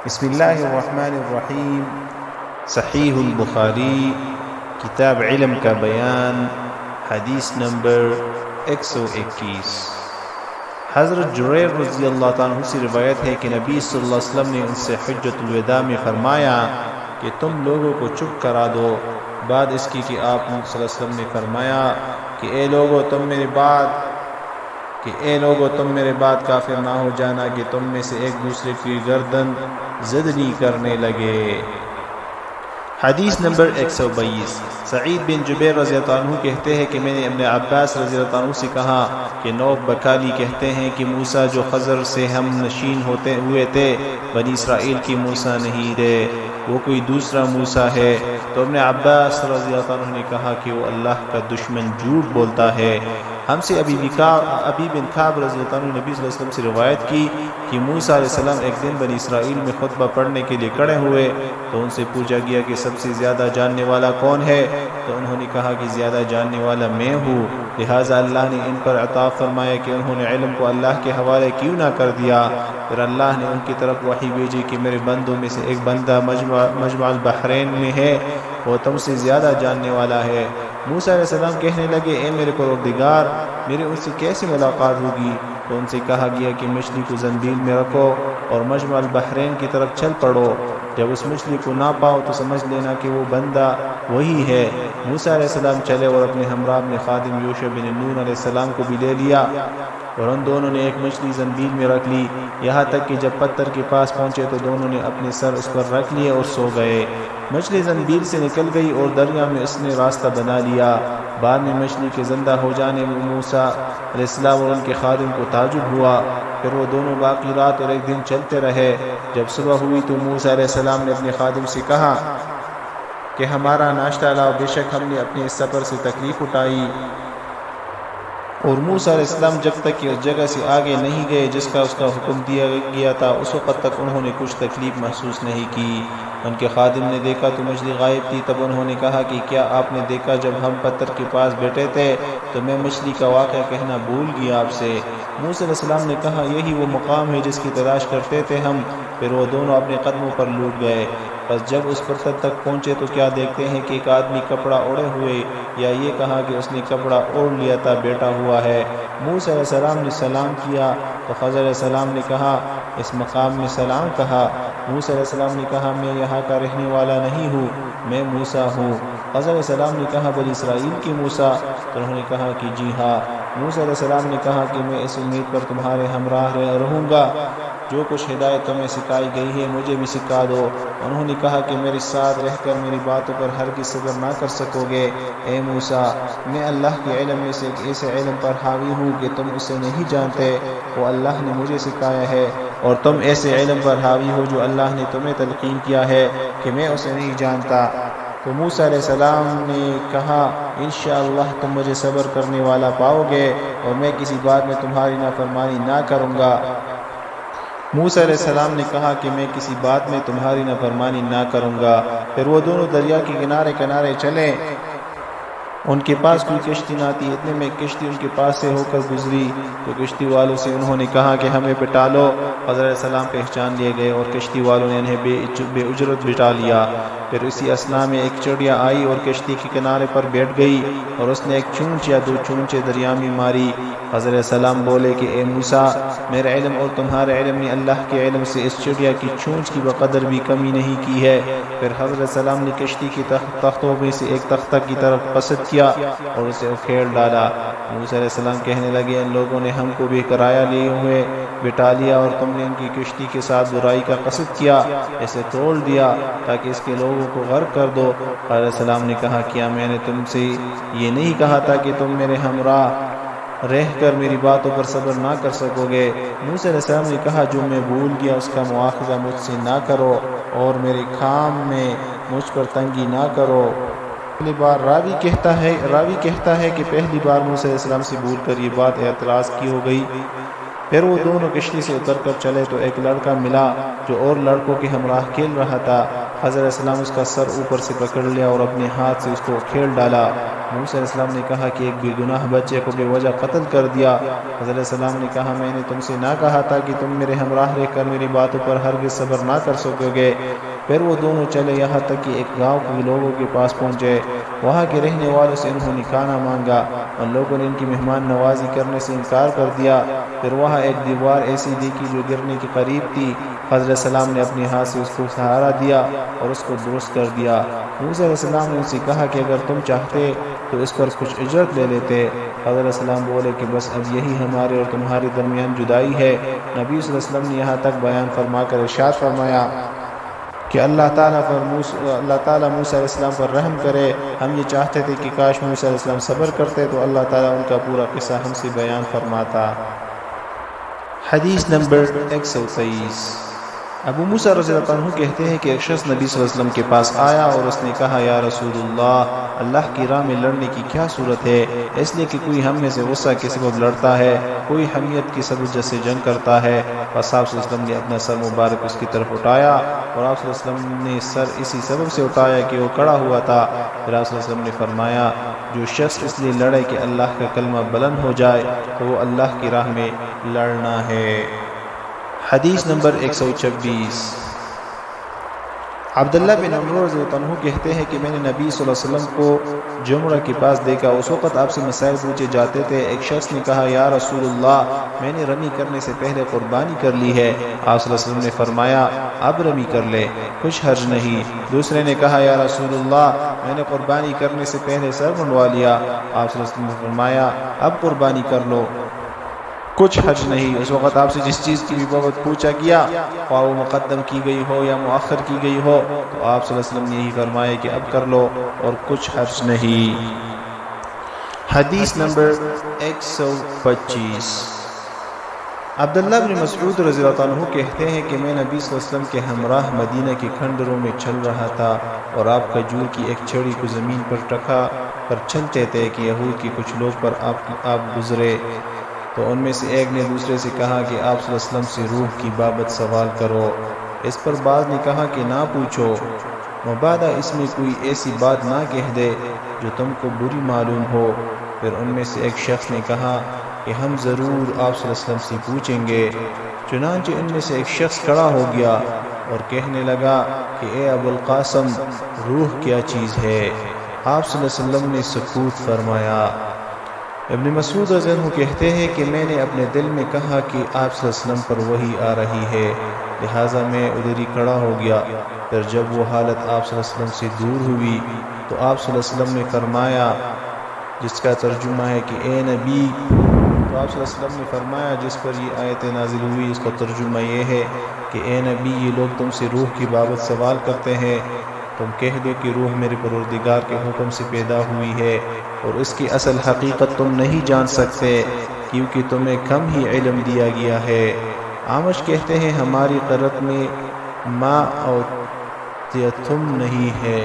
بسم اللہ الرحمن الرحیم۔ صحیح البخاری، کتاب علم کا بیان، حدیث نمبر 121۔ حضرت جریر رضی اللہ تعالیٰ عنہ سے روایت ہے کہ نبی صلی اللہ علیہ وسلم نے ان سے حجۃ الوداع میں فرمایا کہ تم لوگوں کو چپ کرا دو۔ بعد اس کی کہ آپ صلی اللہ علیہ وسلم نے فرمایا کہ اے لوگوں تم میرے بعد کافر نہ ہو جانا کہ تم میں سے ایک دوسرے کی گردن زدنی کرنے لگے۔ حدیث نمبر 122۔ سعید بن جبیر رضی اللہ عنہ کہتے ہیں کہ میں نے ابن عباس رضی اللہ عنہ سے کہا کہ نوف بکالی کہتے ہیں کہ موسیٰ جو خضر سے ہم نشین ہوئے تھے بنی اسرائیل کی موسیٰ نہیں رہے، وہ کوئی دوسرا موسیٰ ہے۔ تو ابن عباس رضی اللہ عنہ نے کہا کہ وہ اللہ کا دشمن جھوٹ بولتا ہے۔ ہم سے ابی بن کعب رضی اللہ عنہ نبی صلی اللہ علیہ وسلم سے روایت کی کہ موسیٰ علیہ السلام ایک دن بنی اسرائیل میں خطبہ پڑھنے کے لیے کھڑے ہوئے تو ان سے پوچھا گیا کہ سب سے زیادہ جاننے والا کون ہے؟ تو انہوں نے کہا کہ زیادہ جاننے والا میں ہوں، لہٰذا اللہ نے ان پر عطا فرمایا کہ انہوں نے علم کو اللہ کے حوالے کیوں نہ کر دیا۔ پھر اللہ نے ان کی طرف وحی بھیجی کہ میرے بندوں میں سے ایک بندہ مجمع البحرین میں ہے، وہ تم سے زیادہ جاننے والا ہے۔ موسیٰ علیہ السلام کہنے لگے اے میرے پروردگار، میرے ان سے کیسے ملاقات ہوگی؟ تو ان سے کہا گیا کہ مچھلی کو زنبیل میں رکھو اور مجمع البحرین کی طرف چل پڑو، جب اس مچھلی کو نہ پاؤ تو سمجھ لینا کہ وہ بندہ وہی ہے۔ موسیٰ علیہ السلام چلے اور اپنے ہمراہ اپنے خادم یوشع بن نون علیہ السلام کو بھی لے لیا اور ان دونوں نے ایک مچھلی زنبیل میں رکھ لی، یہاں تک کہ جب پتھر کے پاس پہنچے تو دونوں نے اپنے سر اس پر رکھ لیے اور سو گئے۔ مچھلی زنبیل سے نکل گئی اور دریا میں اس نے راستہ بنا لیا۔ بعد میں مچھلی کے زندہ ہو جانے میں موسیٰ علیہ السلام اور ان کے خادم کو تعجب ہوا۔ پھر وہ دونوں باقی رات اور ایک دن چلتے رہے۔ جب صبح ہوئی تو موسیٰ علیہ السلام نے اپنے خادم سے کہا کہ ہمارا ناشتہ لاؤ، بے شک ہم نے اپنے اس سفر سے تکلیف اٹھائی۔ اور موسیٰ علیہ السلام جب تک کہ اس جگہ سے آگے نہیں گئے جس کا اس کا حکم دیا گیا تھا، اس وقت تک انہوں نے کچھ تکلیف محسوس نہیں کی۔ ان کے خادم نے دیکھا تو مچھلی غائب تھی۔ تب انہوں نے کہا کہ کیا آپ نے دیکھا جب ہم پتھر کے پاس بیٹھے تھے تو میں مچھلی کا واقعہ کہنا بھول گیا آپ سے۔ موسیٰ علیہ السلام نے کہا یہی وہ مقام ہے جس کی تلاش کرتے تھے ہم۔ پھر وہ دونوں اپنے قدموں پر لوٹ گئے۔ بس جب اس پتھر تک پہنچے تو کیا دیکھتے ہیں کہ ایک آدمی کپڑا اوڑھے ہوئے، یا یہ کہا کہ اس نے کپڑا اوڑھ لیا تھا، بیٹھا ہوا ہے۔ موسیٰ علیہ السلام نے سلام کیا تو خضر علیہ السلام نے کہا اس مقام میں سلام کہا۔ موسیٰ علیہ السلام نے کہا میں یہاں کا رہنے والا نہیں ہوں، میں موسیٰ ہوں۔ خضر علیہ السلام نے کہا بنی اسرائیل کی موسیٰ؟ تو انہوں نے کہا کہ جی ہاں۔ موسیٰ علیہ السلام نے کہا کہ میں اس امید پر تمہارے ہمراہ رہوں گا، جو کچھ ہدایت تمہیں سکھائی گئی ہے مجھے بھی سکھا دو۔ انہوں نے کہا کہ میرے ساتھ رہ کر میری باتوں پر ہرگز صبر نہ کر سکو گے۔ اے موسیٰ، میں اللہ کے علم میں سے ایک ایسے علم پر حاوی ہوں کہ تم اسے نہیں جانتے، وہ اللہ نے مجھے سکھایا ہے، اور تم ایسے علم پر حاوی ہو جو اللہ نے تمہیں تلقین کیا ہے کہ میں اسے نہیں جانتا۔ تو موسیٰ علیہ السلام نے کہا انشاءاللہ تم مجھے صبر کرنے والا پاؤ گے اور میں کسی بات میں تمہاری نافرمانی نہ کروں گا۔ موسیٰ علیہ السلام نے کہا کہ میں کسی بات میں تمہاری نافرمانی نہ کروں گا۔ پھر وہ دونوں دریا کے کنارے چلے، ان کے پاس کوئی کشتی نہ تھی، اتنے میں کشتی ان کے پاس سے ہو کر گزری تو کشتی والوں سے انہوں نے کہا کہ ہمیں بٹھا لو۔ حضرت علیہ السلام پہچان لیے گئے اور کشتی والوں نے انہیں بے اجرت بٹھا لیا۔ پھر اسی اثناء میں ایک چڑیا آئی اور کشتی کے کنارے پر بیٹھ گئی اور اس نے ایک چونچ یا دو چونچیں دریا میں ماری۔ حضرت علیہ السلام بولے کہ اے موسیٰ، میرا علم اور تمہارے علم نے اللہ کے علم سے اس چڑیا کی چونچ کی بقدر بھی کمی نہیں کی ہے۔ پھر حضرت علیہ السلام نے کشتی کے تختوں میں سے ایک تختہ کی طرف قصد کیا اور اسے اکھیڑ ڈالا۔ موسیٰ علیہ السلام کہنے لگے ان لوگوں نے ہم کو بھی کرایہ لیے ہوئے بٹھا لیا اور تم نے ان کی کشتی کے ساتھ برائی کا قصد کیا، اسے توڑ دیا تاکہ اس کے لوگوں کو غرق کر دو۔ علیہ السلام نے کہا کیا میں نے تم سے یہ نہیں کہا تھا کہ تم میرے ہمراہ رہ کر میری باتوں پر صبر نہ کر سکو گے؟ موسیٰ علیہ السلام نے کہا جو میں بھول گیا اس کا مواخذہ مجھ سے نہ کرو اور میرے کام میں مجھ پر تنگی نہ کرو۔ پہلی بار راوی کہتا ہے کہ پہلی بار موسیٰ علیہ السلام سے بھول کر یہ بات اعتراض کی ہو گئی۔ پھر وہ دونوں کشتی سے اتر کر چلے تو ایک لڑکا ملا جو اور لڑکوں کے ہمراہ کھیل رہا تھا۔ حضرت علیہ السلام اس کا سر اوپر سے پکڑ لیا اور اپنے ہاتھ سے اس کو کھیل ڈالا۔ موسیٰ علیہ السلام نے کہا کہ ایک بے گناہ بچے کو بے وجہ قتل کر دیا۔ حضرت علیہ السلام نے کہا میں نے تم سے نہ کہا تھا کہ تم میرے ہمراہ رہ کر میری باتوں پر ہرگز صبر نہ کر سکو گے۔ پھر وہ دونوں چلے یہاں تک کہ ایک گاؤں کے لوگوں کے پاس پہنچے۔ وہاں کے رہنے والوں سے انہوں نے کھانا مانگا اور لوگوں نے ان کی مہمان نوازی کرنے سے انکار کر دیا۔ پھر وہاں ایک دیوار ایسی دیکھی جو گرنے کے قریب تھی۔ حضرت السلام نے اپنے ہاتھ سے اس کو سہارا دیا اور اس کو درست کر دیا۔ موسیٰ علیہ السلام نے ان سے کہا کہ اگر تم چاہتے تو اس پر کچھ اجرت لے لیتے۔ حضرت السلام بولے کہ بس اب یہی ہمارے اور تمہارے درمیان جدائی ہے۔ نبی صلی اللہ علیہ وسلم نے یہاں تک بیان فرما کر ارشاد فرمایا کہ اللہ تعالیٰ موسیٰ علیہ السلام پر رحم کرے۔ ہم یہ چاہتے تھے کہ کاش موسیٰ علیہ السلام صبر کرتے تو اللہ تعالیٰ ان کا پورا قصہ ہم سے بیان فرماتا۔ حدیث نمبر 123۔ ابو موسیٰ رضی اللہ عنہ کہتے ہیں کہ ایک شخص نبی صلی اللہ علیہ وسلم کے پاس آیا اور اس نے کہا یا رسول اللہ کی راہ میں لڑنے کی کیا صورت ہے؟ اس لیے کہ کوئی ہم میں سے غصہ کے سبب لڑتا ہے، کوئی حمیت کی سبب سے جنگ کرتا ہے۔ بس آپ صلی اللہ علیہ وسلم نے اپنا سر مبارک اس کی طرف اٹھایا اور آپ صلی اللہ علیہ وسلم نے سر اسی سبب سے اٹھایا کہ وہ کڑا ہوا تھا۔ پھر آپ صلی اللہ علیہ وسلم نے فرمایا جو شخص اس لیے لڑے کہ اللہ کا کلمہ بلند ہو جائے تو وہ اللہ کی راہ میں لڑنا ہے۔ حدیث نمبر 126۔ عبداللہ بن عمر رضی اللہ عنہ کہتے ہیں کہ میں نے نبی صلی اللہ علیہ وسلم کو جمرہ کے پاس دیکھا۔ اس وقت آپ سے مسائل پوچھے جاتے تھے۔ ایک شخص نے کہا یا رسول اللہ میں نے رمی کرنے سے پہلے قربانی کر لی ہے۔ آپ صلی اللہ علیہ وسلم نے فرمایا اب رمی کر لے، کچھ حرج نہیں۔ دوسرے نے کہا یا رسول اللہ میں نے قربانی کرنے سے پہلے سر منڈوا لیا۔ آپ صلی اللہ علیہ وسلم نے فرمایا اب قربانی کر لو، کچھ حرج نہیں۔ اس وقت آپ سے جس چیز کی بھی بابت پوچھا گیا خواہ وہ مقدم کی گئی ہو یا مؤخر کی گئی ہو تو آپ صلی اللہ علیہ وسلم نے یہی فرمایا کہ اب کر لو اور کچھ حرج نہیں۔ حدیث نمبر 125۔ عبداللہ بن مسعود رضی اللہ عنہ کہتے ہیں کہ میں نبی صلی اللہ علیہ وسلم کے ہمراہ مدینہ کے کھنڈروں میں چل رہا تھا اور آپ کھجور کی ایک چھڑی کو زمین پر رکھا پر چلتے تھے کہ یہود کے کچھ لوگ پر آپ گزرے تو ان میں سے ایک نے دوسرے سے کہا کہ آپ صلی اللہ علیہ وسلم سے روح کی بابت سوال کرو۔ اس پر بعض نے کہا کہ نہ پوچھو، مبادا اس میں کوئی ایسی بات نہ کہہ دے جو تم کو بری معلوم ہو۔ پھر ان میں سے ایک شخص نے کہا کہ ہم ضرور آپ صلی اللہ علیہ وسلم سے پوچھیں گے۔ چنانچہ ان میں سے ایک شخص کھڑا ہو گیا اور کہنے لگا کہ اے ابو القاسم روح کیا چیز ہے؟ آپ صلی اللہ علیہ وسلم نے سکوت فرمایا۔ ابن مسعود رضی اللہ عنہ کہتے ہیں کہ میں نے اپنے دل میں کہا کہ آپ صلی اللہ علیہ وسلم پر وحی آ رہی ہے، لہٰذا میں ادھر ہی کھڑا ہو گیا۔ پھر جب وہ حالت آپ صلی اللہ علیہ وسلم سے دور ہوئی تو آپ صلی اللہ علیہ وسلم نے فرمایا جس کا ترجمہ ہے کہ اے نبی، تو آپ صلی اللہ علیہ وسلم نے فرمایا جس پر یہ آیت نازل ہوئی اس کا ترجمہ یہ ہے کہ اے نبی یہ لوگ تم سے روح کی بابت سوال کرتے ہیں، تم کہہ دو کہ روح میرے پروردگار کے حکم سے پیدا ہوئی ہے اور اس کی اصل حقیقت تم نہیں جان سکتے کیونکہ تمہیں کم ہی علم دیا گیا ہے۔ آمش کہتے ہیں ہماری قرأت میں ما اوتیتم نہیں ہے۔